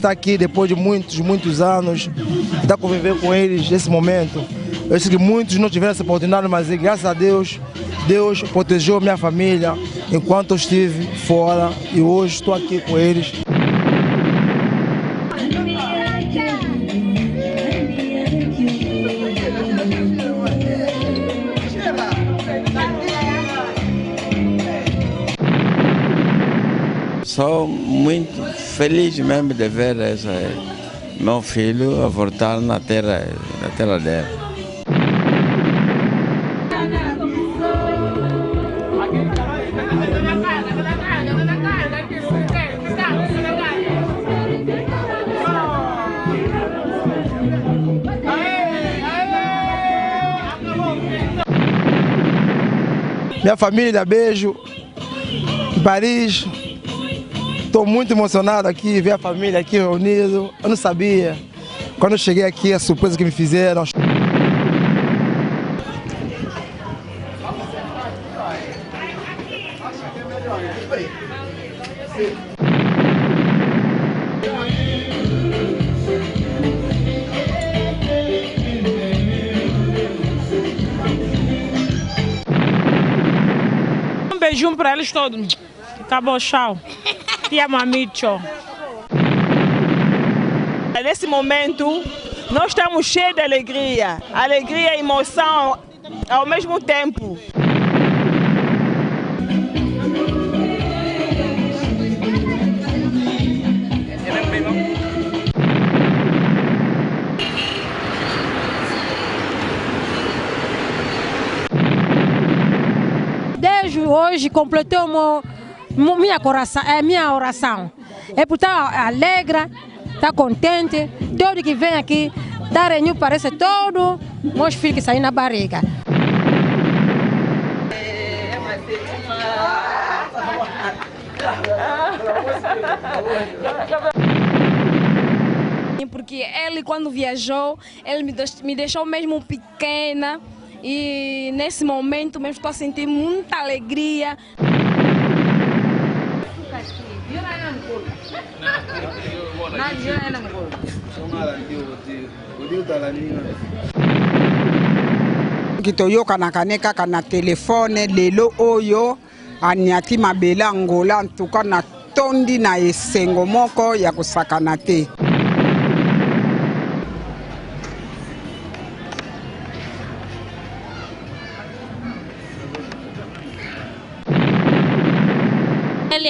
Estar aqui depois de muitos anos, estar conviver com eles nesse momento. Eu sei que muitos não tiveram essa oportunidade, mas graças a Deus, Deus protegeu minha família enquanto eu estive fora e hoje estou aqui com eles. Sou muito feliz mesmo de ver meu filho a voltar na terra dele. Minha família, beijo. Em Paris. Estou muito emocionado aqui, ver a família aqui reunida. Eu não sabia. Quando eu cheguei aqui, a surpresa que me fizeram. Um beijinho para eles todos. Acabou, tchau. E a mamicho. Nesse momento, nós estamos cheios de alegria. Alegria e emoção ao mesmo tempo. Desde hoje completou minha oração. É por estar alegre, estar contente. Todo que vem aqui, está reunido, parece todo meus filhos que saem na barriga. Porque ele, quando viajou, ele me deixou mesmo pequena. E nesse momento mesmo estou a sentir muita alegria. Kitoyoka na kaneka kana telefone lelo oyo aniati mabela Angola ntuka na tondi na esengo moko ya kusakana te.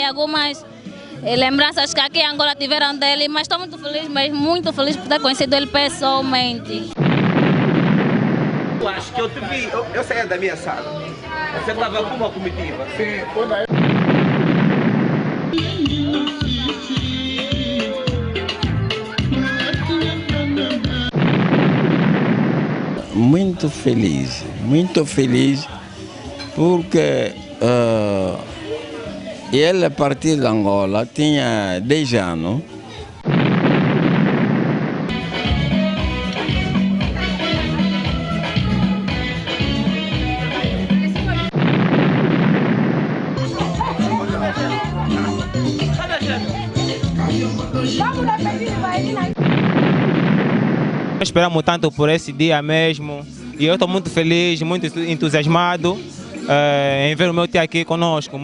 Algumas lembranças que aqui em Angola tiveram dele, mas estou muito feliz, mas muito feliz por ter conhecido ele pessoalmente. Eu acho que eu te vi, eu saía da minha sala. Você estava com uma comitiva? Sim, Muito feliz, porque ele, a partir de Angola, tinha 10 anos. Esperamos tanto por esse dia mesmo e eu estou muito feliz, muito entusiasmado em ver o meu tio aqui conosco.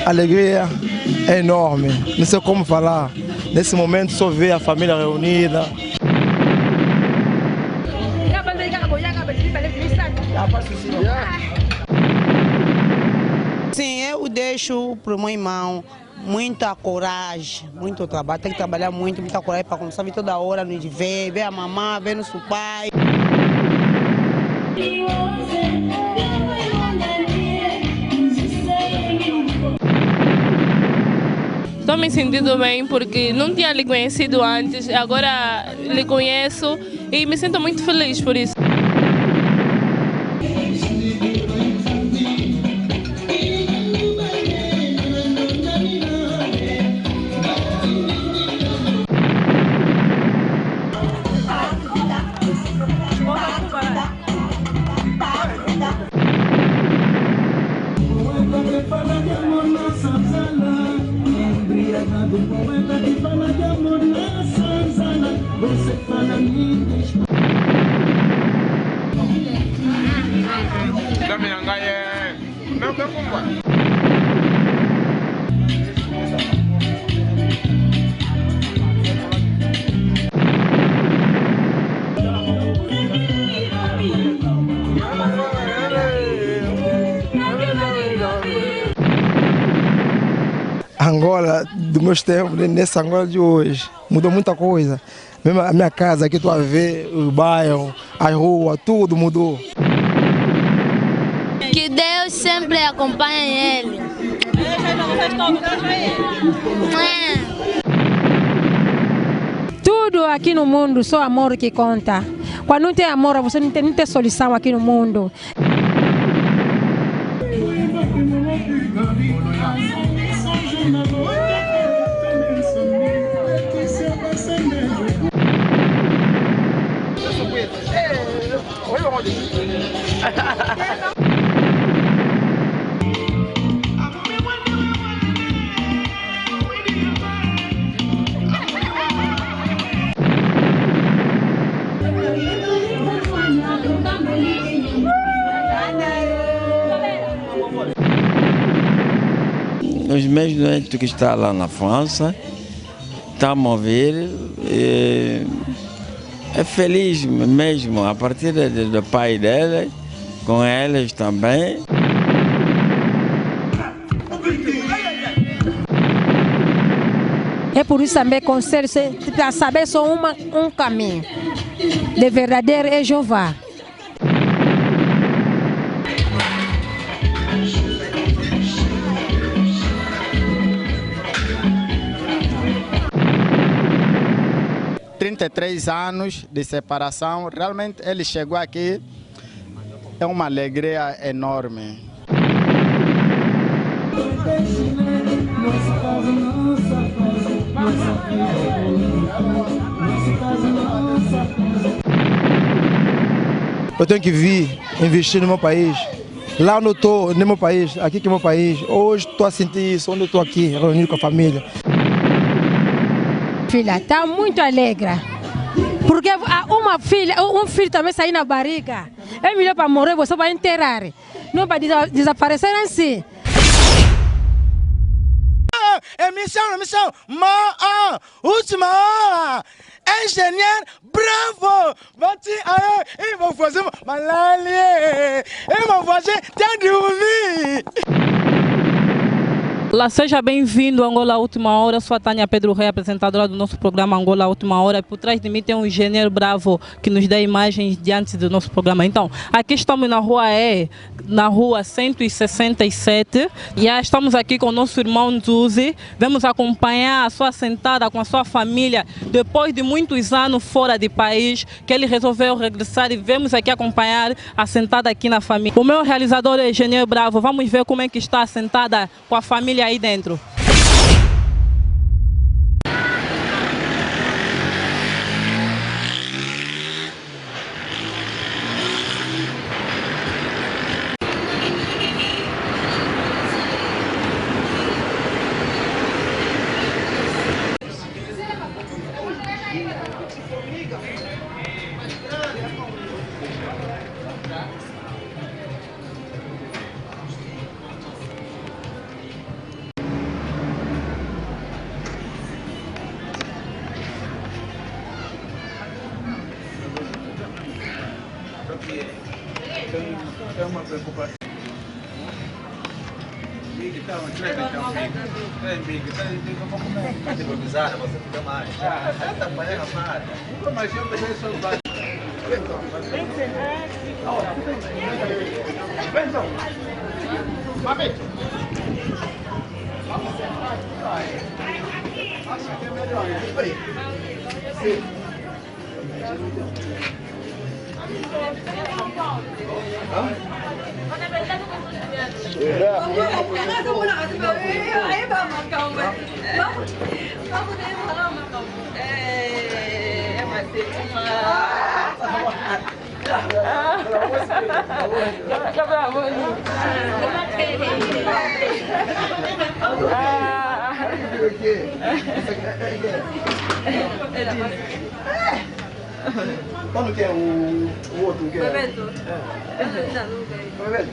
A alegria é enorme, não sei como falar. Nesse momento só ver a família reunida. Sim, eu deixo para o meu irmão muita coragem, muito trabalho. Tem que trabalhar muito, muita coragem para começar a vir toda hora, nos ver a mamãe, ver nosso pai. Estou me sentindo bem porque não tinha lhe conhecido antes, agora lhe conheço e me sinto muito feliz por isso. Angola, do meus tempos, nessa Angola de hoje, mudou muita coisa. Mesmo a minha casa aqui, tu a ver, o bairro, as ruas, tudo mudou. Que Deus sempre acompanhe ele. Tudo aqui no mundo, só amor que conta. Quando não tem amor, você não tem solução aqui no mundo. Os meus doentes que estão lá na França, estão a ver, é feliz mesmo, a partir do pai dele, com eles também. É por isso também conselho para saber só um caminho. De verdadeiro é Jeová. ...33 anos de separação, realmente ele chegou aqui, é uma alegria enorme. Eu tenho que vir investir no meu país. Lá onde eu estou, no meu país, aqui que é o meu país. Hoje estou a sentir isso, onde eu estou aqui, reunido com a família. Filha, está muito alegre. Porque um filho também sair na barriga. É melhor para morrer, você vai enterrar. Não para desaparecer assim. Emissão, última hora. Engenheiro, bravo! Bati aí, e vou fazer malaria. E vou fazer tadinho. Olá, seja bem-vindo a Angola Última Hora. Eu sou a Tânia Pedro Rei, apresentadora do nosso programa Angola Última Hora. Por trás de mim tem um engenheiro bravo que nos dá imagens diante do nosso programa. Então, aqui estamos na rua 167 e estamos aqui com o nosso irmão Zuzi. Vamos acompanhar a sua sentada com a sua família depois de muitos anos fora de país, que ele resolveu regressar e vamos aqui acompanhar a sentada aqui na família. O meu realizador é o engenheiro bravo. Vamos ver como é que está a sentada com a família aí dentro. É uma preocupação. Você fica mais. Essa mulher amada. Mas eu também sou baixo. Acho que é melhor. Sim. Quando que é o outro? Bebeto. Bebeto.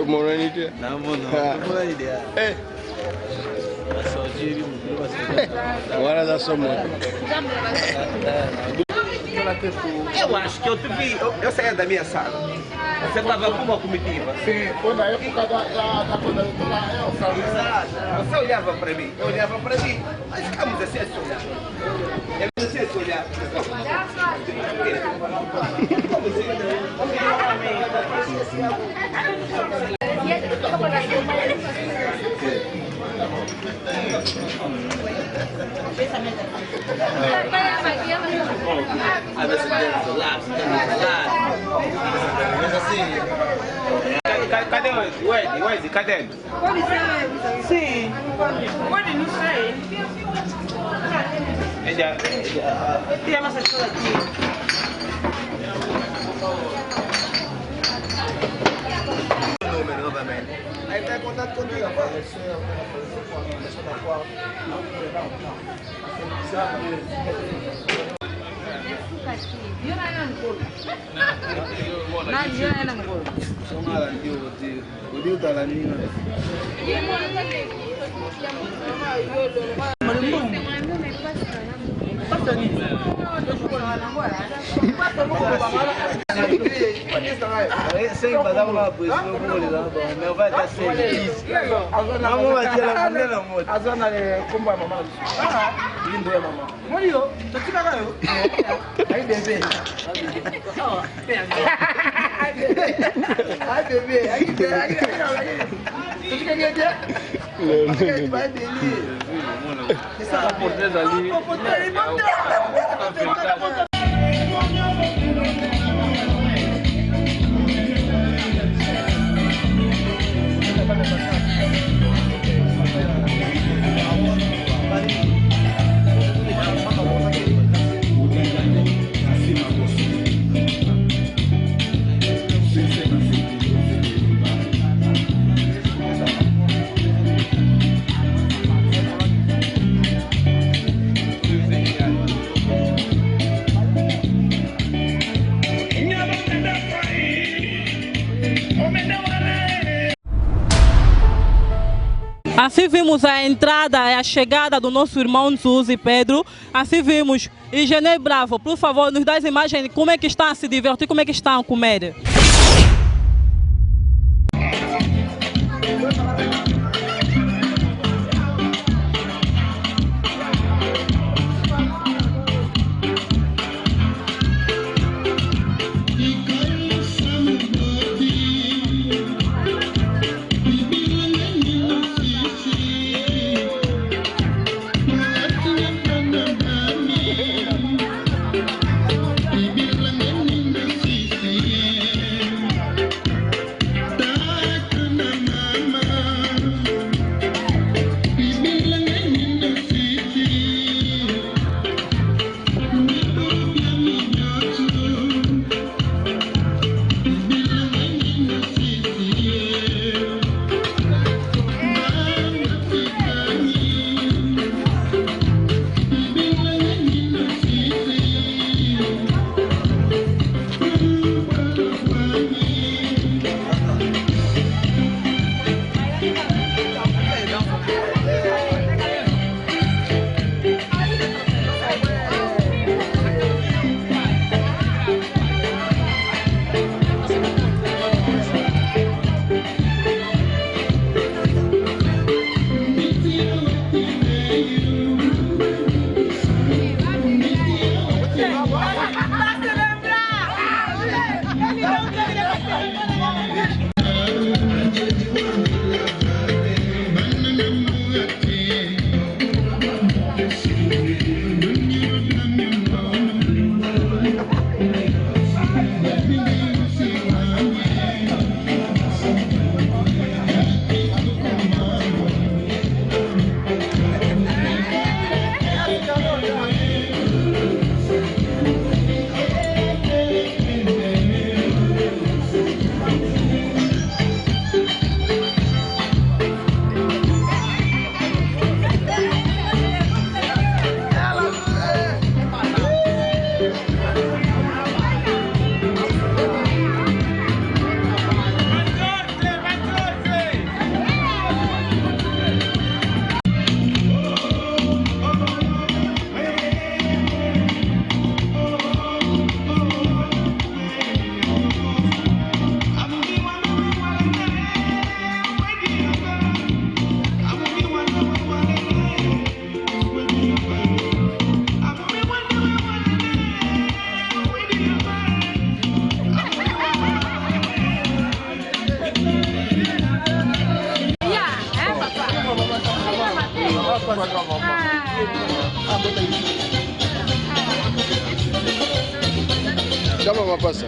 Moranite. Não, não. Boa ideia. Agora dá só muito. Eu acho que eu te vi, eu saía da minha sala. Você estava com uma comitiva? Sim, foi na época da quando eu estava lá, eu Exato. Você olhava para mim, eu olhava para mim. Mas ficamos assim a se olhar. Eu não sei se olhar. A ver se tem do lado, se tem do lado. Mas assim. Cadê o Wesley? Cadê ele? Sim. Pode, não sei. Tem a nossa escola aqui. Número novamente. Aí está em contato contigo. Sem badar uma coisa, não vou ligar. Meu vai estar sem. Vamos bater a mulher na moto. A zona é como a mamãe. Lindo é mamãe. Morio, tu fica lá eu. Aí bebê. Ai bebê, aí bebê. Tu fica aqui. Vai dele. Essa portuguesa ali. Assim vimos a entrada e a chegada do nosso irmão Suzy Pedro. Assim vimos. Engenheiro Bravo, por favor, nos dá as imagens de como é que estão a se divertir, como é que estão a comer. uma passa.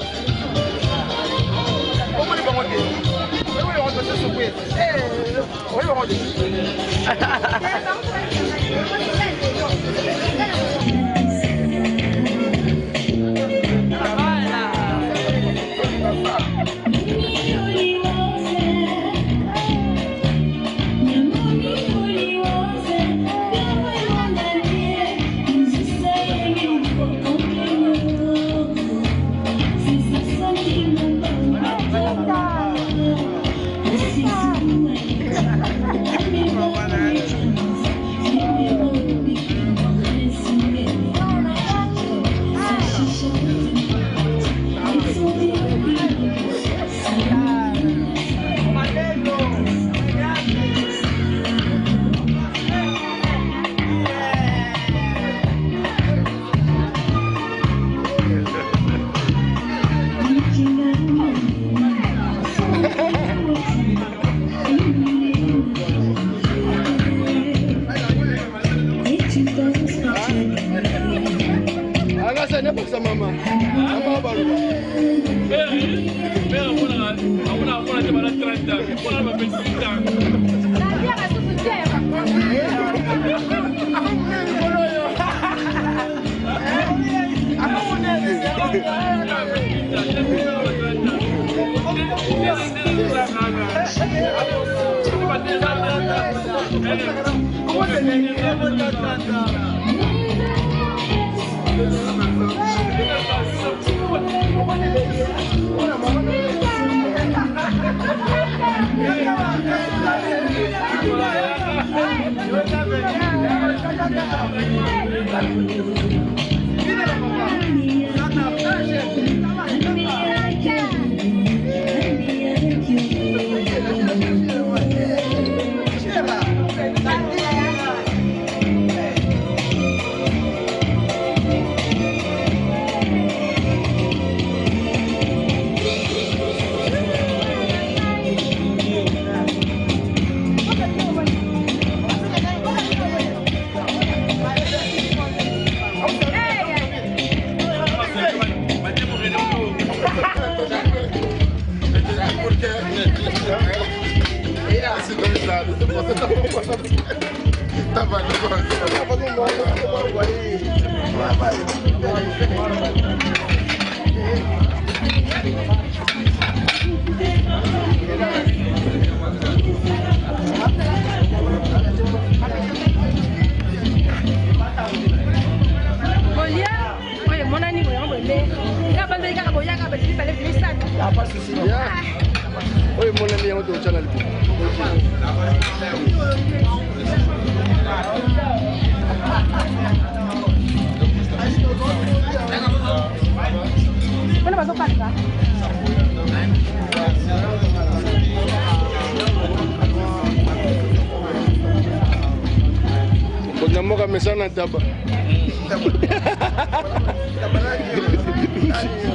Namoka mesana taba.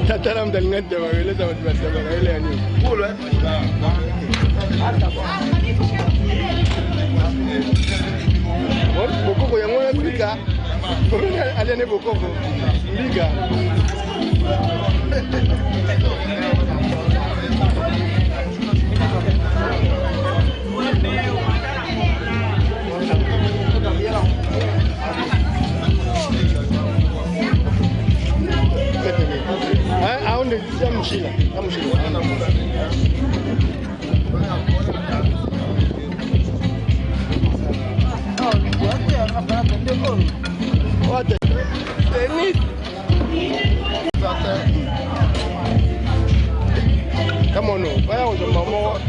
Tatara mdalinga taba wele za watu taba wele yani. Kulo eh. Bokoko ya ngona Afrika. Aliane bokoko. Liga. Aonde mshila, come on, vaya on maman.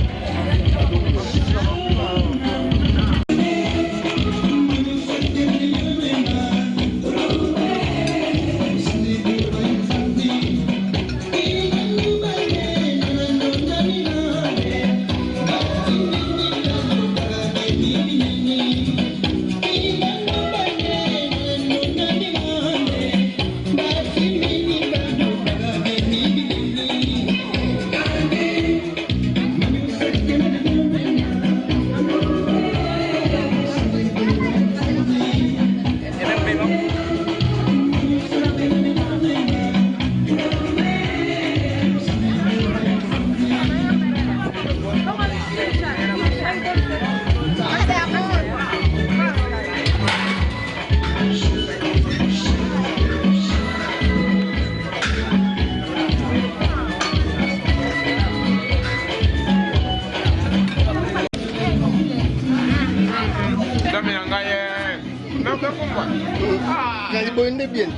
bien.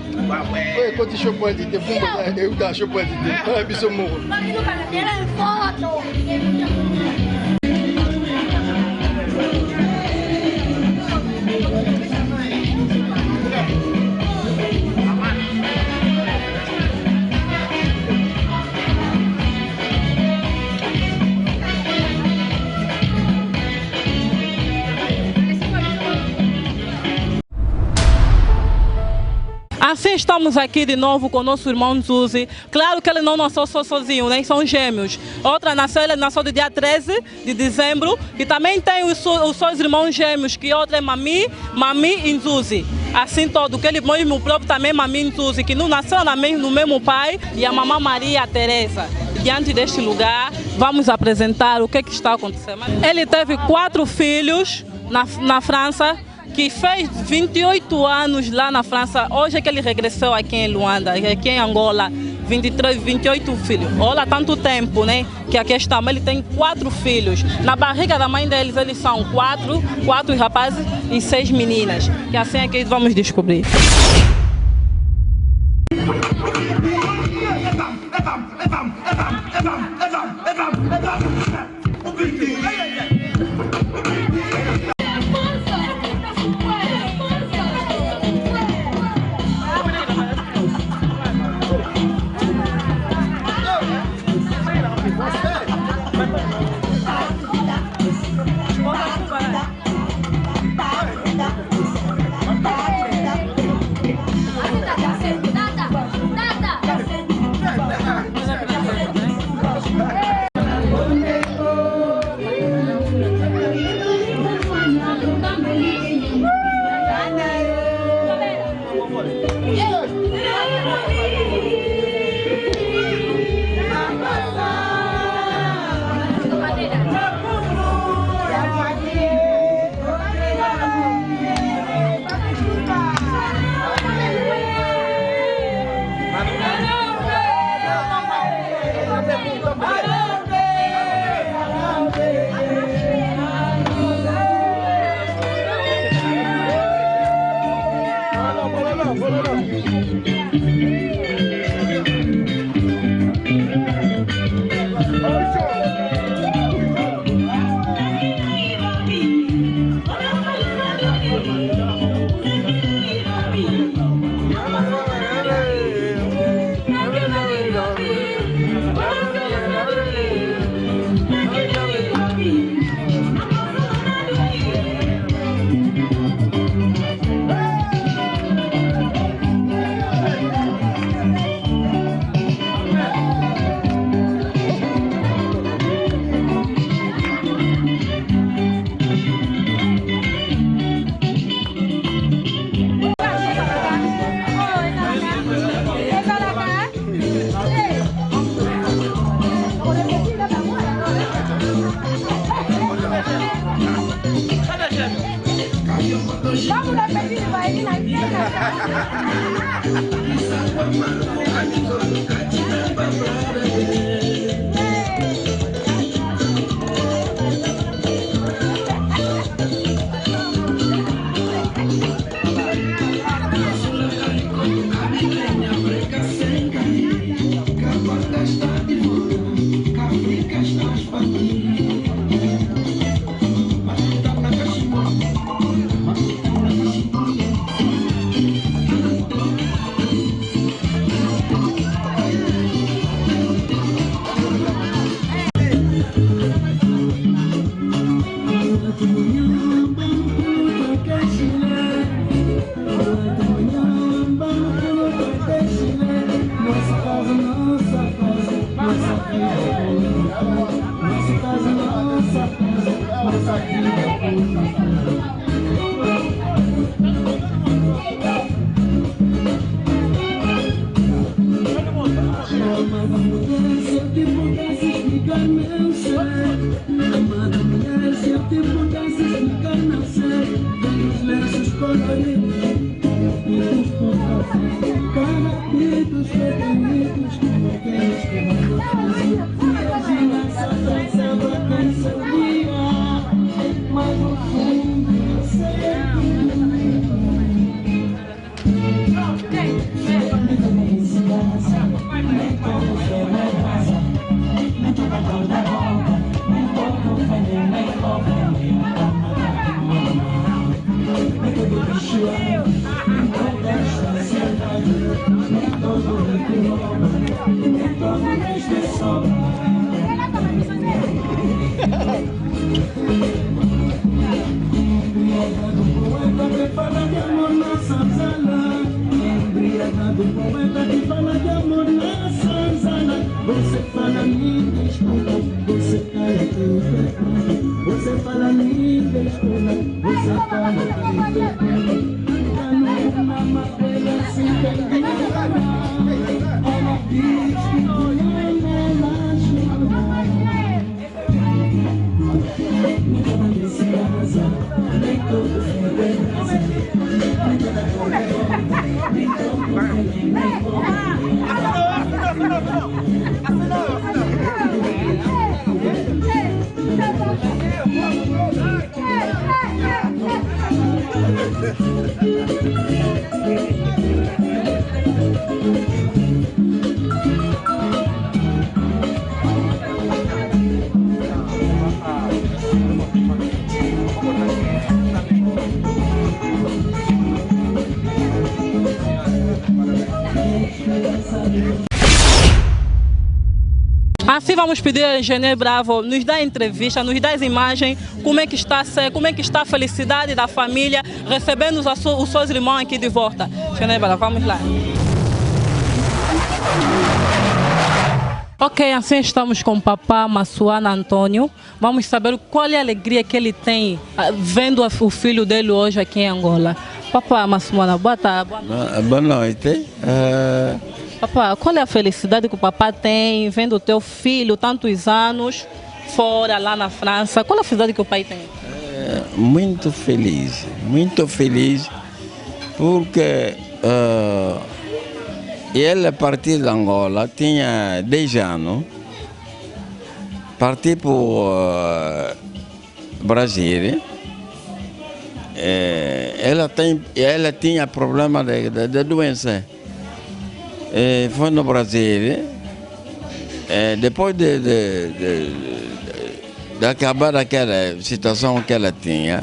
Ouais, quand tu chopes un tité, et où t'as chopé un tité, quand il est mort. Assim estamos aqui de novo com o nosso irmão Zuzi. Claro que ele não nasceu só sozinho, né? São gêmeos. Outra nasceu, ele nasceu no dia 13 de dezembro. E também tem os seus irmãos gêmeos, que outro é Mami e Zuzi. Assim todo, que ele mesmo próprio também Mami e Zuzi, que não nasceu no mesmo pai, e a mamãe Maria Teresa. Diante deste lugar, vamos apresentar o que está acontecendo. Ele teve 4 filhos na França, que fez 28 anos lá na França. Hoje é que ele regressou aqui em Luanda, aqui em Angola, 28 filhos. Olha, tanto tempo, né, que aqui estamos. Ele tem 4 filhos. Na barriga da mãe deles, eles são 4 rapazes e 6 meninas. Que assim é que vamos descobrir. Assim vamos pedir ao engenheiro Bravo nos dar entrevista, nos dar as imagens, como é que está a felicidade da família recebendo os seus irmãos aqui de volta. Engenheiro Bravo, vamos lá. Ok, assim estamos com o papá Massuana Antônio. Vamos saber qual é a alegria que ele tem vendo o filho dele hoje aqui em Angola. Papá Massuana, boa tarde. Boa noite. Papá, qual é a felicidade que o papá tem vendo o teu filho tantos anos fora, lá na França? Qual é a felicidade que o pai tem? Muito feliz, porque ele, a partir de Angola, tinha 10 anos, partiu para o Brasil. Ela tinha problema de doença. Foi no Brasil, depois de acabar aquela situação que ela tinha,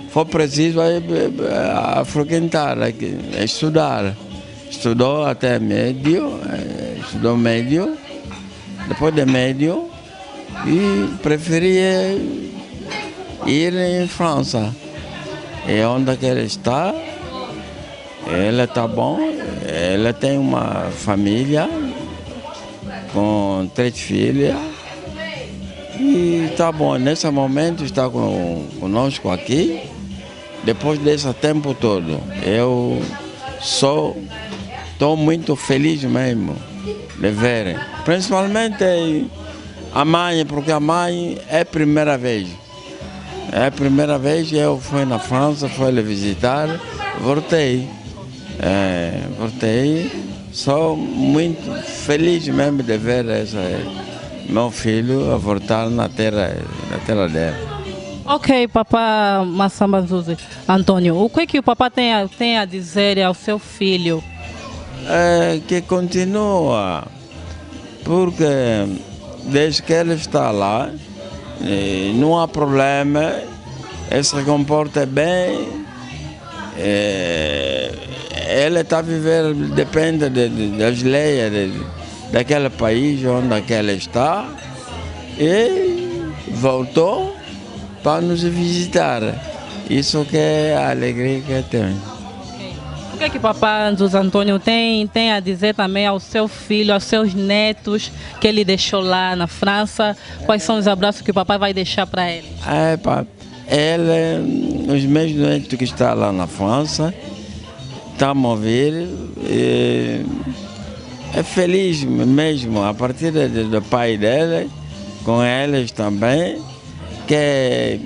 foi preciso frequentar, estudar. Estudou até médio, depois de médio, e preferia ir em França. É onde que ela está. Ela está bom, ela tem uma família com 3 filhas e está bom. Nesse momento está conosco aqui. Depois desse tempo todo, eu estou muito feliz mesmo de ver. Principalmente a mãe, porque a mãe é a primeira vez. É a primeira vez que eu fui na França, fui lhe visitar, voltei. Sou muito feliz mesmo de ver meu filho a voltar na terra dele. Ok, papá Massamba Zuzi. Antônio, o que é que o papá tem a dizer ao seu filho? Que continua, porque desde que ele está lá, não há problema, ele se comporta bem. Ela está a viver, depende das leis daquele país onde ela está, e voltou para nos visitar. Isso que é a alegria que tem. O que é que o papá José Antônio tem a dizer também ao seu filho, aos seus netos que ele deixou lá na França? Quais são os abraços que o papai vai deixar para ele? Os meus netos que estão lá na França, estão a ouvir, é feliz mesmo, a partir do pai dele, com eles também, que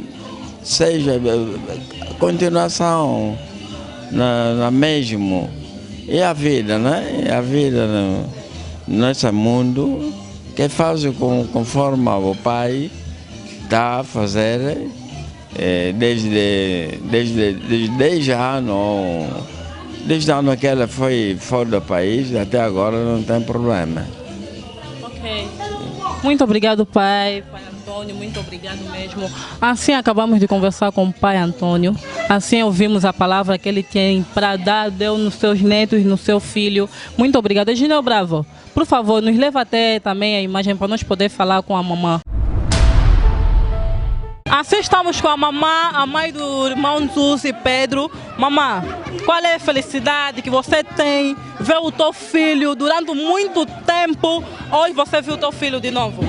seja continuação na mesmo. E a vida, né? A vida nesse mundo, que faz conforme o pai está a fazer desde 10 anos. Desde o ano que ela foi fora do país, até agora não tem problema. Ok. Muito obrigado, pai Antônio, muito obrigado mesmo. Assim acabamos de conversar com o pai Antônio. Assim ouvimos a palavra que ele tem para dar, deu nos seus netos, no seu filho. Muito obrigado. Gineu Bravo, por favor, nos leva até também a imagem para nós poder falar com a mamã. Assim estamos com a mamã, a mãe do irmão Zuzi, Pedro. Mamã, qual é a felicidade que você tem ver o teu filho durante muito tempo? Hoje você viu o teu filho de novo?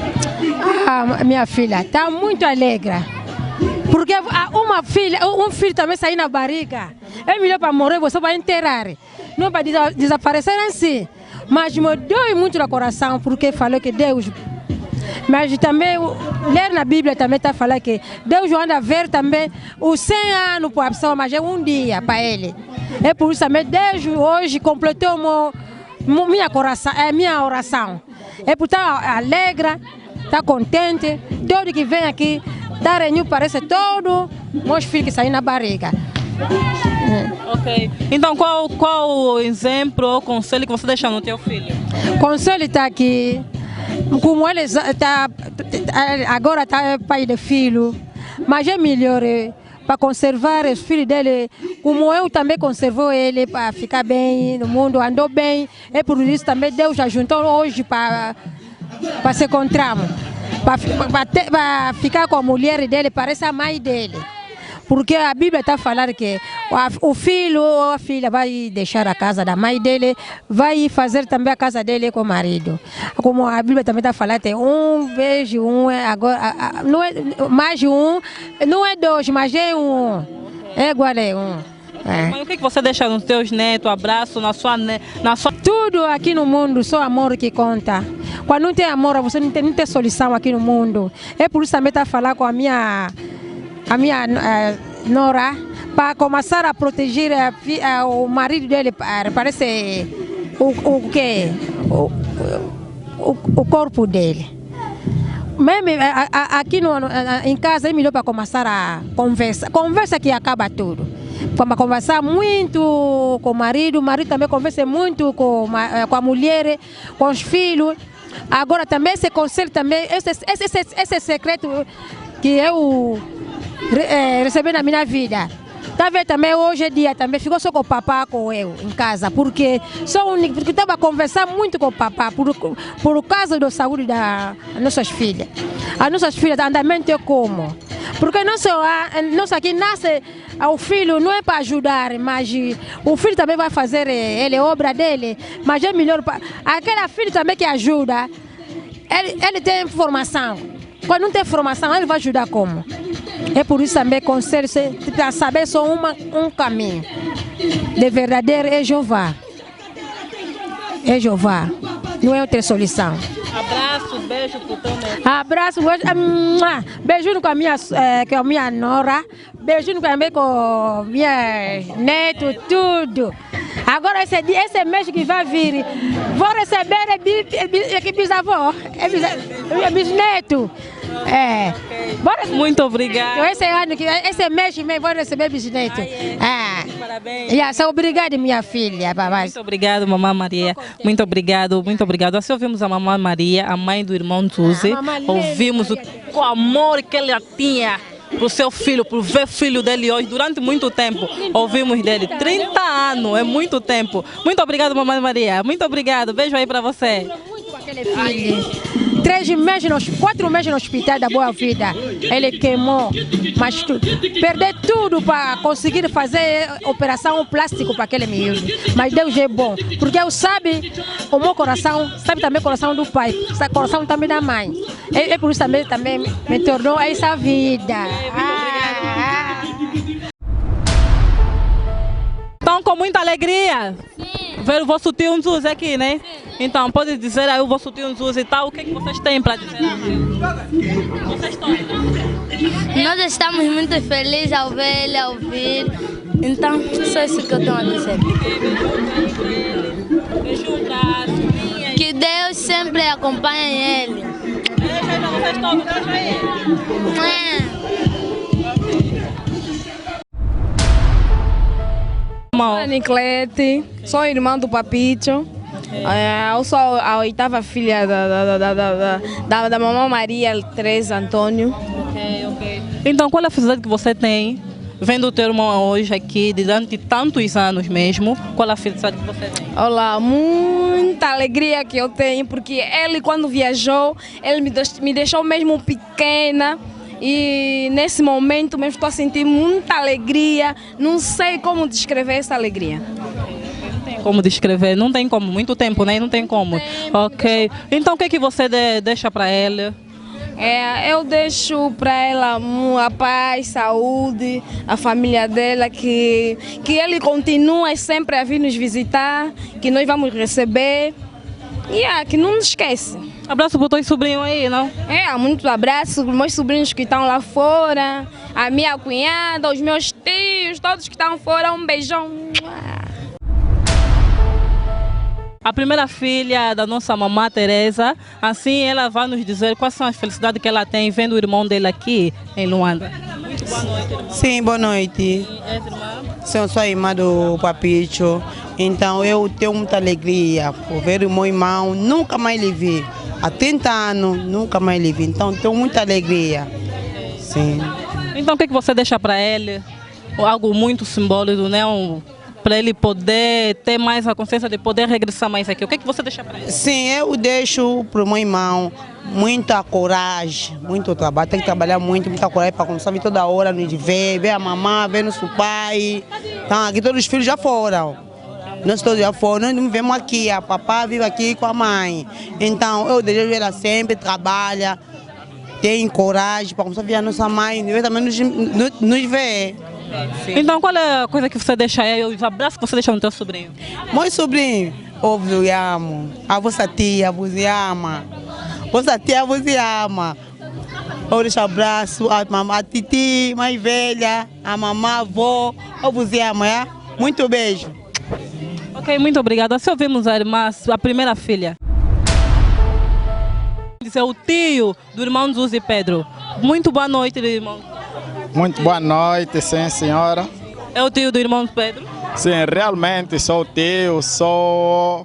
Minha filha está muito alegre. Porque um filho também saiu na barriga. É melhor para morrer, você vai enterrar. Não para desaparecer assim. Mas me dói muito no coração porque falou que Deus... Mas também, ler na Bíblia também está falando que Deus anda a ver também os 100 anos para a pessoa, mas é um dia para ele. É por isso também Deus hoje completou minha oração. É por estar alegre, estar contente. Todo que vem aqui, está reunido, parece todo meus filhos que saem na barriga. Ok. Então qual o exemplo ou conselho que você deixa no teu filho? O conselho está aqui. Como ele agora está pai de filho, mas é melhor para conservar os filhos dele, como eu também conservou ele para ficar bem no mundo, andou bem. É por isso também Deus ajuntou hoje para se encontrarmos, para ficar com a mulher dele, parece a mãe dele. Porque a Bíblia está falando que o filho ou a filha vai deixar a casa da mãe dele, vai fazer também a casa dele com o marido. Como a Bíblia também está falando, tem vezes agora, não é mais de não é 2, mas é 1. É igual a 1. Mas o que você deixa nos teus netos, abraço, na sua... Tudo aqui no mundo, só amor que conta. Quando não tem amor, você não tem solução aqui no mundo. É por isso também está falando com a minha nora, para começar a proteger o marido dele, parece o corpo dele. Mesmo aqui em casa é melhor para começar a conversa que acaba tudo. Para conversar muito com o marido também conversa muito com a mulher, com os filhos. Agora também esse conselho também, esse secreto que eu recebi na minha vida. Talvez também hoje em dia também ficou só com o papá, com eu em casa, porque estava conversando muito com o papá por causa da saúde das nossas filhas. As nossas filhas andamento é como? Porque nosso aqui nasce o filho não é para ajudar, mas o filho também vai fazer obra dele, mas é melhor para aquele filho também que ajuda. Ele tem formação. Quando não tem formação, ele vai ajudar como? É por isso também conselho para saber só um caminho. De verdadeiro é Jeová. É Jeová. Não é outra solução. Abraço, beijo pro teu neto. Abraço, beijo com a minha nora, beijo também com minha neto, tudo. Agora esse mês que vai vir, vou receber bisavó, bisneto. Muito obrigada. Esse mês vou receber bisneto. Parabéns. Obrigada, minha filha. Muito obrigado, mamãe Maria. Muito obrigado, muito obrigado. Assim ouvimos a mamãe Maria, a mãe do irmão Zuzi. Ouvimos o amor que ela tinha para o seu filho, por ver o filho dele hoje, durante muito tempo. Ouvimos dele, 30 anos, é muito tempo. Muito obrigado, mamãe Maria. Muito obrigado. Beijo aí para você. Aquele filho. 4 meses no hospital da Boa Vida, ele queimou, mas perdeu tudo para conseguir fazer operação plástico para aquele miúdo. Mas Deus é bom, porque eu sabe o meu coração, sabe também o coração do pai, o coração também da mãe. É por isso também me tornou essa vida. Então, com muita alegria, ver o vosso tio Zuzi aqui, né? Sim. Então, pode dizer aí o vosso tio Zuzi e tal, o que vocês têm para dizer aqui? Vocês estão? Nós estamos muito felizes ao ver ele, ao ouvir. Então, só isso que eu tenho a dizer. Que Deus sempre acompanhe ele. Beijo aí para vocês todos, beijo aí. Niclete, sou irmã do Papito. Eu sou a 8ª filha da mamãe Maria Teresa Antônio. Ok. Então, qual é a felicidade que você tem vendo o teu irmão hoje aqui, durante tantos anos mesmo? Qual é a felicidade que você tem? Olá, muita alegria que eu tenho, porque ele, quando viajou, ele me deixou mesmo pequena. E nesse momento mesmo estou a sentir muita alegria. Não sei como descrever essa alegria. Como descrever? Não tem como, muito tempo, né? Não tem como. Ok. Então o que você deixa para ela? Eu deixo para ela a paz, saúde, a família dela, que ele continue sempre a vir nos visitar, que nós vamos receber. E que não nos esquece. Abraço para os teus sobrinhos aí, não? Muito abraço, meus sobrinhos que estão lá fora, a minha cunhada, os meus tios, todos que estão fora, um beijão. A primeira filha da nossa mamã Teresa, assim ela vai nos dizer quais são as felicidades que ela tem vendo o irmão dele aqui em Luanda. Muito boa noite, irmã. Sim, boa noite. E és irmã? Eu sou a irmã do Papicho, então eu tenho muita alegria por ver o meu irmão, nunca mais lhe vi. Há 30 anos, nunca mais lhe vi, então tenho muita alegria. Sim. Então o que você deixa para ele? Algo muito simbólico, né? Para ele poder ter mais a consciência de poder regressar mais aqui. O que você deixa para ele? Sim, eu deixo para o meu irmão muita coragem, muito trabalho. Tem que trabalhar muito, muita coragem para começar a vir toda hora, nos ver a mamãe, ver nosso pai. Então, aqui todos os filhos já foram. Nós todos já foram, nós vivemos aqui, a papai vive aqui com a mãe. Então, eu desejo ela sempre, trabalha, tem coragem para começar a ver a nossa mãe, também nos ver. Sim. Então qual é a coisa que você deixa aí, os abraços que você deixa no teu sobrinho? Meu sobrinho, óbvio, eu amo. A vossa tia vos ama. Vossa tia vos ama. Eu deixo abraço a mamãe, a titi, mais velha, a mamãe, a avó, eu vos amo, é? Muito beijo. Ok, muito obrigada. Se ouvimos a irmã, a primeira filha. É o tio do irmão Zuzi Pedro. Muito boa noite, irmão. Muito boa noite, sim, senhora. É o tio do irmão Pedro? Sim, realmente sou o tio, sou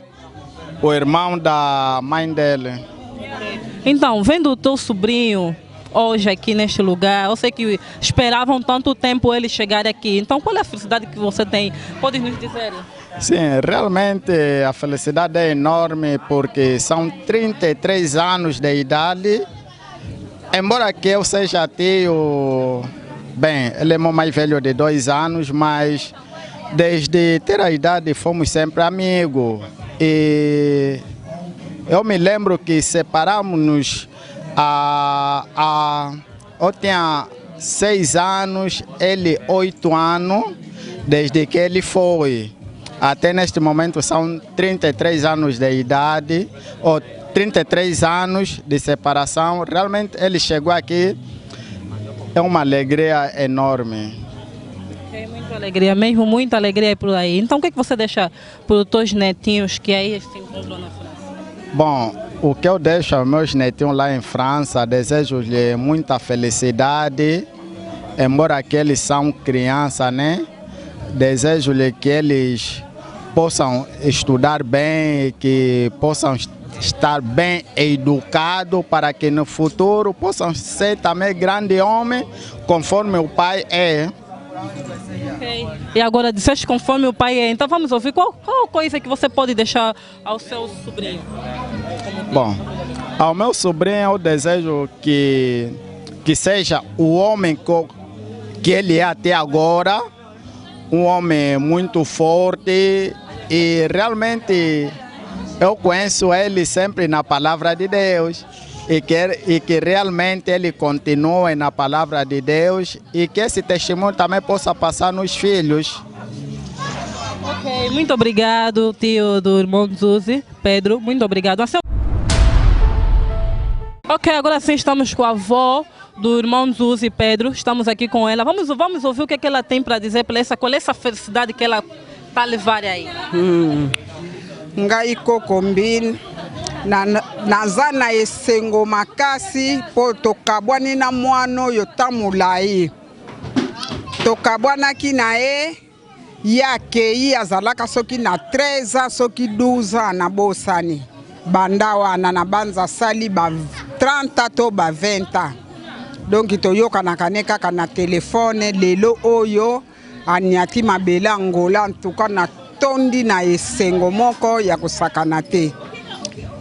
o irmão da mãe dele. Então, vendo o teu sobrinho hoje aqui neste lugar, eu sei que esperavam tanto tempo ele chegar aqui. Então, qual é a felicidade que você tem? Pode nos dizer? Sim, realmente a felicidade é enorme porque são 33 anos de idade. Embora que eu seja tio, bem, ele é mais velho de 2 anos, mas desde ter a idade fomos sempre amigos. E eu me lembro que separamos-nos eu tinha 6 anos, ele 8 anos, desde que ele foi. Até neste momento são 33 anos de idade, ou 33 anos de separação. Realmente ele chegou aqui, é uma alegria enorme. É muita alegria mesmo, muita alegria por aí. Então o que você deixa para os teus netinhos que aí se encontram na França? Bom, o que eu deixo aos meus netinhos lá em França, desejo-lhes muita felicidade, embora que eles são crianças, né? Desejo-lhes que eles possam estudar bem, que possam estar bem educados para que no futuro possam ser também grandes homens, conforme o pai é. Okay. E agora, disseste conforme o pai é, então vamos ouvir qual coisa que você pode deixar ao seu sobrinho? Bom, ao meu sobrinho eu desejo que seja o homem que ele é até agora, um homem muito forte e realmente eu conheço ele sempre na palavra de Deus e que realmente ele continue na palavra de Deus e que esse testemunho também possa passar nos filhos. Ok, muito obrigado, tio do irmão Zuzi, Pedro, muito obrigado. Ok, agora sim estamos com a avó do irmão Zuzi, Pedro, estamos aqui com ela. Vamos ouvir o que ela tem para dizer qual é essa felicidade que ela está a levar aí. Ngai kokombil naza na esengo makasi po tokabwani na mwana oyo tamulai tokabwanaki na ye yake azalaka soki na 13 soki 12 na bosani banda wana na banza sali ba 30 to ba 20. Donc toyokanaka ne kaka na telefone lelo oyo aniati mabele Angola ntuka na tondi na esengo moko ya kosakana te.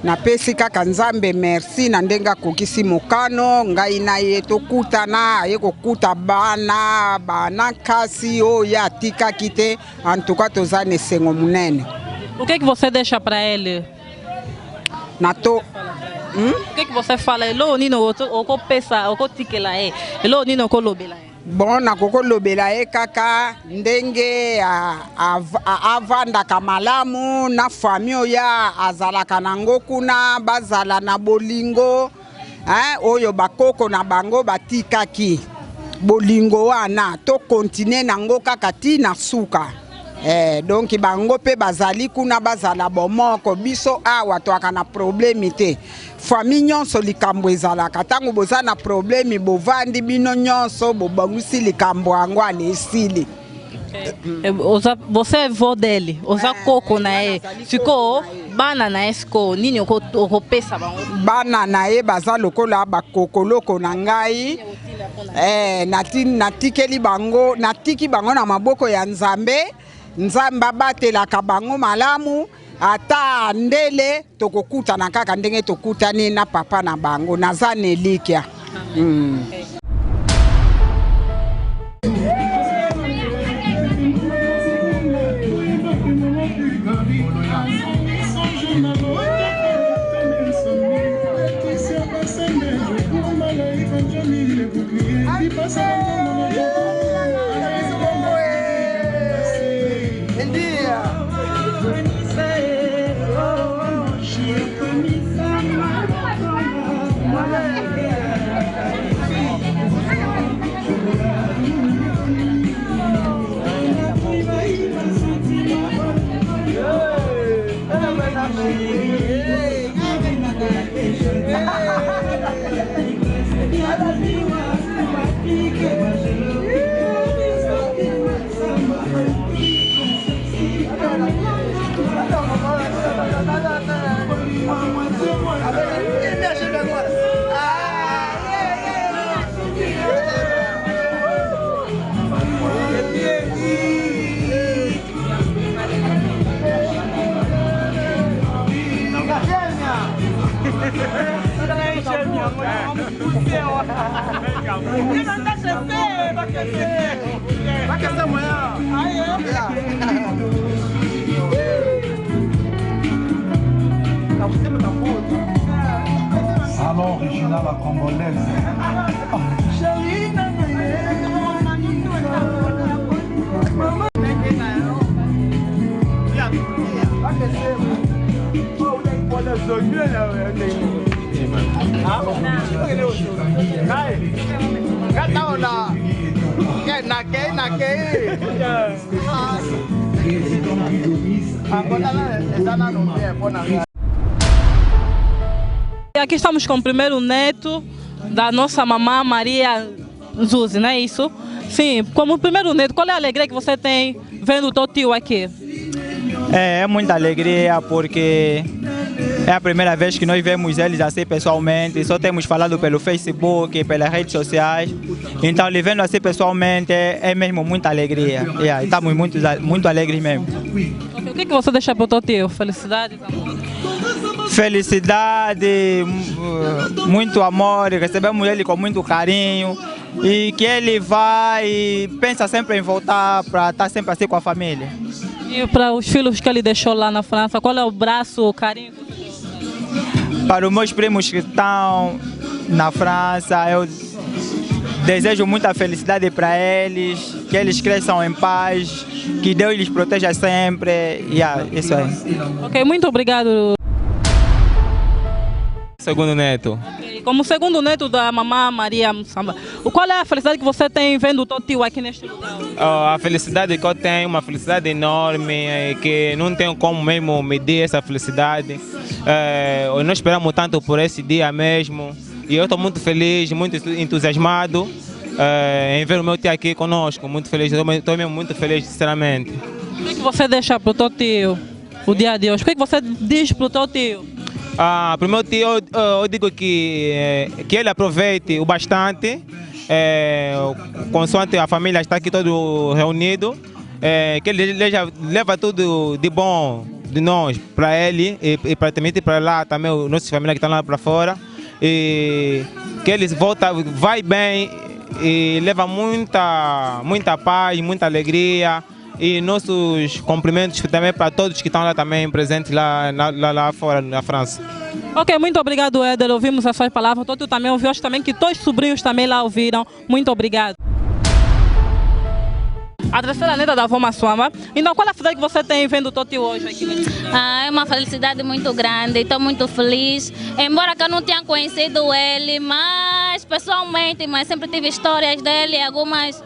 Napesi kaka Nzambe merci na ndenga kokisi mokano ngai na ye tokutana ye kokuta bana kasi oyo atika kite en tout cas toza na esengo munene. O que você deixa para ele? Nato. O que você fala? Elo nino oko pesa oko tikela e. Elo nino ko lobela e. Bon na koko lobela e kaka ndenge avandaka malamu na famille ya azalaka nango kuna bazala na bolingo oyo bakoko na bango batikaki bolingo wana to continue nango kaka ti na suka. Donc bango pe bazali kuna bazala bomoko biso awa to akana problème te famille nyonso likambo ezalaka tango boza na problème bovandi bino nyonso bobangusi likambo yango anesili. Você é vó dele, oza koko na e ficou bana na esco nini oko pesa bana na e baza lokola bakoko loko na ngai natikeli bango natiki bango na maboko ya Nzambe. Nzamba batelaka bango malamu ata ndele tokokutana kaka ndenge tokutani na papa na bango naza nelikia. Salon original à congolaise. E aqui estamos com o primeiro neto da nossa mamã Maria Zuzi, não é isso? Sim, como primeiro neto, qual é a alegria que você tem vendo o teu tio aqui? É muita alegria porque é a primeira vez que nós vemos eles assim pessoalmente, só temos falado pelo Facebook, pelas redes sociais, então lhe vendo assim pessoalmente é mesmo muita alegria, estamos muito alegres mesmo. O que você deixa para o teu tio? Felicidade? Felicidade, muito amor, recebemos ele com muito carinho e que ele vai e pensa sempre em voltar para estar sempre assim com a família. E para os filhos que ele deixou lá na França, qual é o braço, o carinho? Para os meus primos que estão na França, eu desejo muita felicidade para eles, que eles cresçam em paz, que Deus lhes proteja sempre. Isso aí. Ok, muito obrigado. Segundo neto. Okay. Como segundo neto da mamã Maria Msamba, qual é a felicidade que você tem vendo o teu tio aqui neste lugar? A felicidade que eu tenho, uma felicidade enorme, que não tenho como mesmo medir essa felicidade. Nós esperamos tanto por esse dia mesmo e eu estou muito feliz, muito entusiasmado em ver o meu tio aqui conosco, muito feliz, estou mesmo muito feliz, sinceramente. O que você deixa para o teu tio o dia de hoje? O que você diz para o teu tio? Para o meu tio, eu digo que ele aproveite o bastante, consoante a família está aqui todo reunido, que ele leva tudo de bom de nós para ele e para também para lá também os nossos famílias que estão lá para fora, e que eles voltam, vai bem e leva muita paz, muita alegria. E nossos cumprimentos também para todos que estão lá também presentes lá fora, na França. Ok, muito obrigado, Éder. Ouvimos as suas palavras. Tu também ouviu, acho também que todos os sobrinhos também lá ouviram. Muito obrigado. A terceira neta da avó Massuama. Então, qual é a felicidade que você tem vendo o teu tio hoje aqui? É uma felicidade muito grande, estou muito feliz. Embora que eu não tenha conhecido ele, mas pessoalmente, mas sempre tive histórias dele, algumas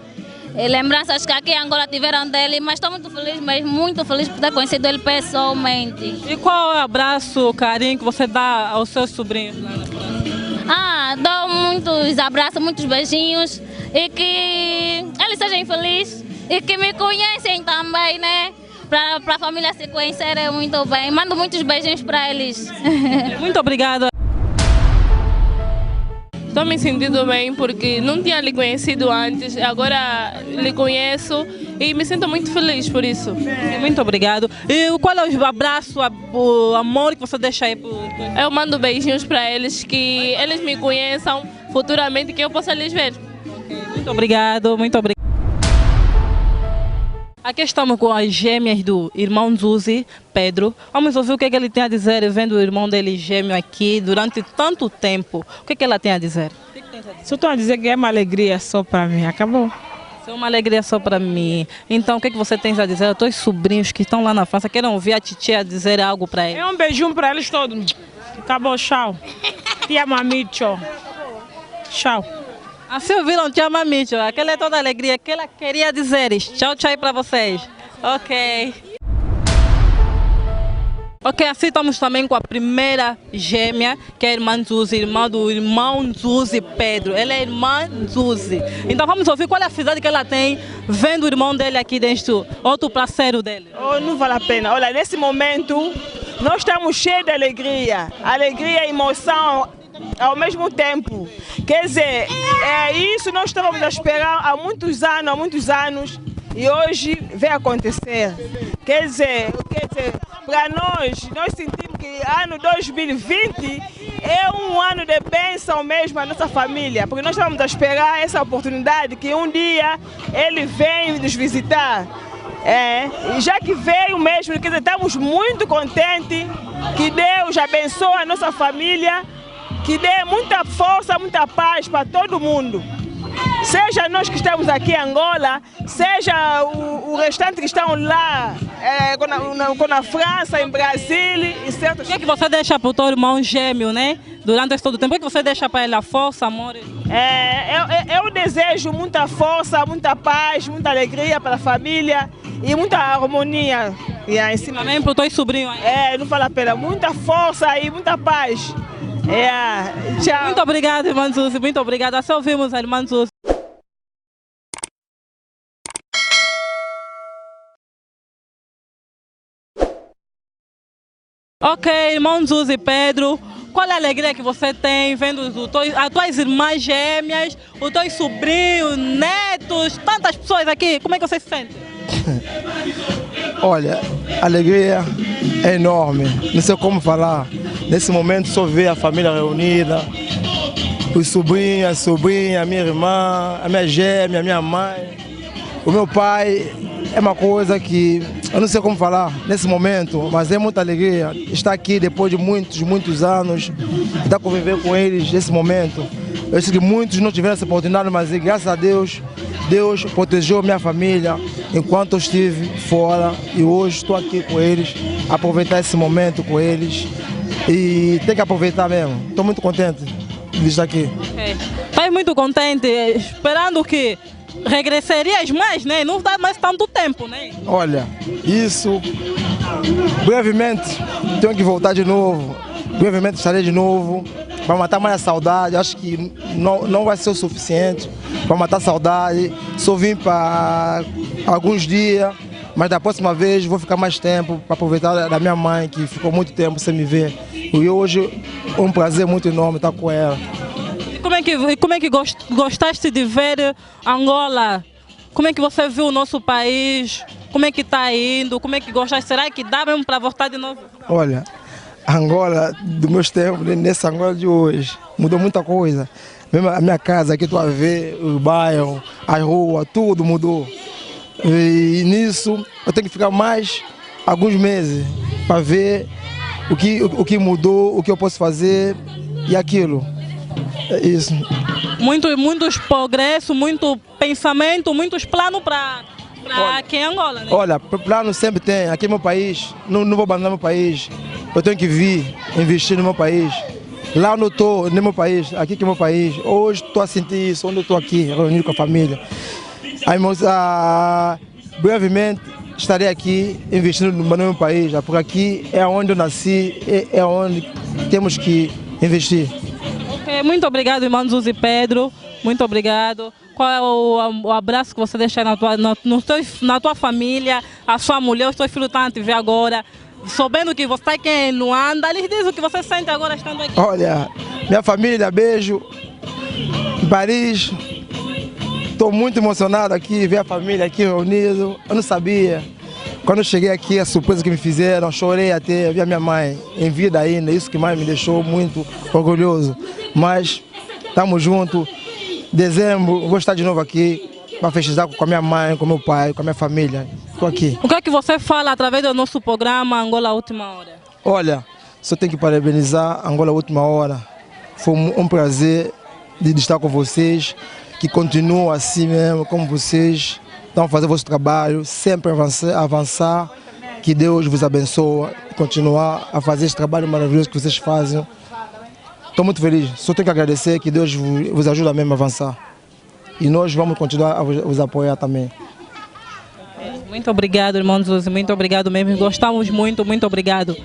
lembranças que aqui em Angola tiveram dele, mas estou muito feliz, mas muito feliz por ter conhecido ele pessoalmente. E qual é o abraço, carinho que você dá aos seus sobrinhos? Dou muitos abraços, muitos beijinhos e que eles sejam felizes e que me conhecem também, né? Para a família se conhecerem muito bem. Mando muitos beijinhos para eles. Muito obrigada. Estou me sentindo bem porque não tinha lhe conhecido antes, agora lhe conheço e me sinto muito feliz por isso. Muito obrigado. E qual é o abraço, o amor que você deixa aí? Eu mando beijinhos para eles, que eles me conheçam futuramente, que eu possa lhes ver. Muito obrigado, muito obrigado. Aqui estamos com as gêmeas do irmão Zuzi, Pedro. Vamos ouvir o que ele tem a dizer, vendo o irmão dele gêmeo aqui durante tanto tempo. O que ela tem a dizer? Só estou a dizer que é uma alegria só para mim, acabou. É uma alegria só para mim. Então, o que você tem a dizer aos teus sobrinhos que estão lá na França, querem ouvir a titia dizer algo para eles? É um beijinho para eles todos. Acabou, tchau. Tia Mamicho. Tchau. Assim ouviram, tia Mamicho, aquela é toda a alegria que ela queria dizer. Tchau, tchau aí para vocês. Ok. Ok, assim estamos também com a primeira gêmea, que é a irmã Zuzi, irmã do irmão Zuzi, Pedro. Ela é irmã Zuzi. Então vamos ouvir qual é a felicidade que ela tem vendo o irmão dele aqui dentro, outro parceiro dele. Oh, não vale a pena. Olha, nesse momento nós estamos cheios de alegria e emoção ao mesmo tempo. Quer dizer, isso nós estávamos a esperar há muitos anos e hoje veio acontecer. Quer dizer, para nós sentimos que ano 2020 é um ano de bênção mesmo à nossa família, porque nós estávamos a esperar essa oportunidade que um dia ele vem nos visitar. E já que veio mesmo, quer dizer, estamos muito contentes, que Deus abençoe a nossa família, que dê muita força, muita paz para todo mundo. Seja nós que estamos aqui em Angola, seja o restante que estão lá, na França, em Brasília e certos... O que você deixa para o teu irmão gêmeo, né? Durante esse todo tempo, o que você deixa para ele? A força, amor? Eu desejo muita força, muita paz, muita alegria para a família e muita harmonia. Em cima. Também para o teu sobrinho aí? Não vale a pena. Muita força e muita paz. Tchau. Muito obrigada, irmã Zuzi, muito obrigada. Só ouvimos a irmã Zuzi. Ok, irmão Zuzi, Pedro, qual é a alegria que você tem vendo as tuas irmãs gêmeas, os teus sobrinhos, netos, tantas pessoas aqui? Como é que você se sente? Olha, a alegria é enorme, não sei como falar. Nesse momento só ver a família reunida, os sobrinhos, a sobrinha, a minha irmã, a minha gêmea, a minha mãe, o meu pai. É uma coisa que eu não sei como falar nesse momento, mas é muita alegria estar aqui depois de muitos anos, estar conviver com eles nesse momento. Eu sei que muitos não tiveram essa oportunidade, mas graças a Deus, Deus protegeu minha família enquanto eu estive fora e hoje estou aqui com eles, aproveitar esse momento com eles e tem que aproveitar mesmo. Estou muito contente de estar aqui. Estou muito contente, esperando que regressarias mais, né? Não dá mais tanto tempo, né? Olha, isso brevemente tenho que voltar de novo. Brevemente estarei de novo para matar mais a saudade. Acho que não vai ser o suficiente para matar a saudade. Só vim para alguns dias, Mas da próxima vez vou ficar mais tempo para aproveitar da minha mãe, que ficou muito tempo sem me ver. E hoje é um prazer muito enorme estar com ela. E como é que gostaste de ver Angola? Como é que você viu o nosso país? Como é que está indo? Como é que gostaste? Será que dá mesmo para voltar de novo? Olha, Angola dos meus tempos, nessa Angola de hoje, mudou muita coisa. Mesmo a minha casa aqui, tu a ver, o bairro, a rua, tudo mudou. E nisso eu tenho que ficar mais alguns meses para ver o que mudou, o que eu posso fazer e aquilo. É isso. Muitos progressos, muito pensamento, muitos planos para aqui em Angola, né? Olha, plano sempre tem. Aqui no meu país, não vou abandonar meu país. Eu tenho que vir investir no meu país. Lá onde eu estou, no meu país, aqui que é meu país. Hoje estou a sentir isso, onde eu estou aqui, reunido com a família. Aí, brevemente estarei aqui investindo no meu país, porque aqui é onde eu nasci, é onde temos que investir. Okay, muito obrigado, irmão Zuzi Pedro. Muito obrigado. Qual é o abraço que você deixa na tua família, a sua mulher, os teus filhos estão a te ver agora, sabendo que você está aqui em Luanda, eles dizem o que você sente agora estando aqui. Olha, minha família, beijo, em Paris, estou muito emocionado aqui, ver a família aqui reunida, eu não sabia. Quando eu cheguei aqui, a surpresa que me fizeram, chorei até, vi a minha mãe em vida ainda, isso que mais me deixou muito orgulhoso. Mas estamos juntos, dezembro, vou estar de novo aqui para festejar com a minha mãe, com meu pai, com a minha família. Estou aqui. O que é que você fala através do nosso programa Angola Última Hora? Olha, só tenho que parabenizar Angola Última Hora. Foi um prazer de estar com vocês, que continuam assim mesmo, como vocês estão a fazer o vosso trabalho, sempre avançar, que Deus vos abençoe, continuar a fazer esse trabalho maravilhoso que vocês fazem. Estou muito feliz, só tenho que agradecer, que Deus vos ajude mesmo a avançar. E nós vamos continuar a vos apoiar também. Muito obrigado, irmão Zuzi, muito obrigado mesmo, gostamos muito, muito obrigado.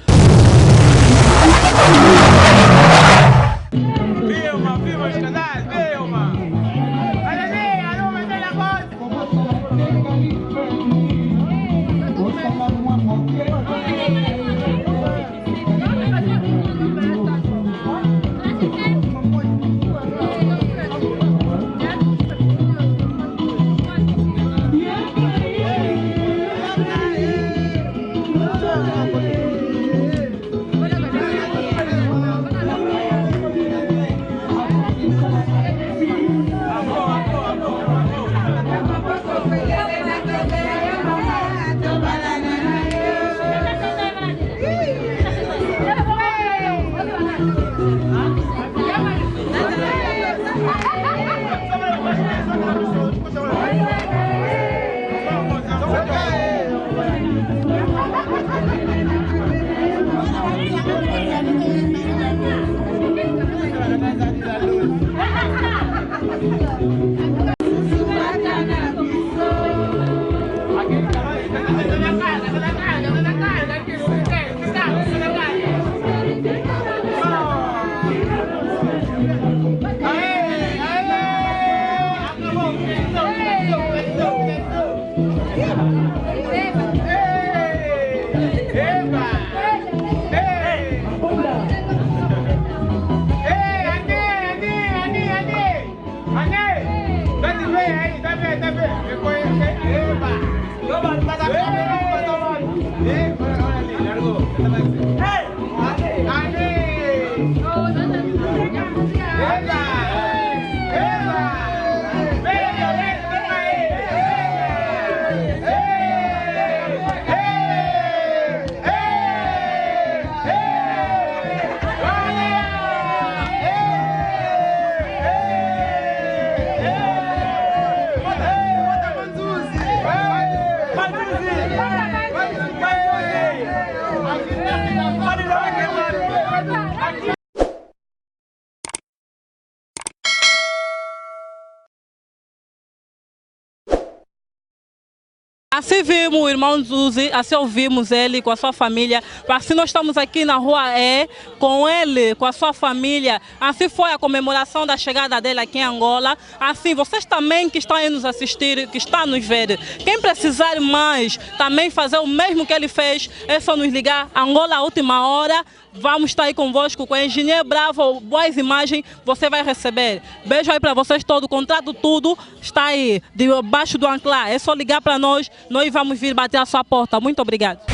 Assim vimos o irmão Zuzi, assim ouvimos ele com a sua família. Assim nós estamos aqui na Rua E, com ele, com a sua família. Assim foi a comemoração da chegada dele aqui em Angola. Assim, vocês também que estão aí nos assistir, que estão a nos ver, quem precisar mais, também fazer o mesmo que ele fez, é só nos ligar. Angola, última hora. Vamos estar aí convosco com o Engenheiro Bravo, boas imagens, você vai receber. Beijo aí para vocês todos, o contrato tudo está aí, debaixo do anclar. É só ligar para nós, nós vamos vir bater a sua porta. Muito obrigado.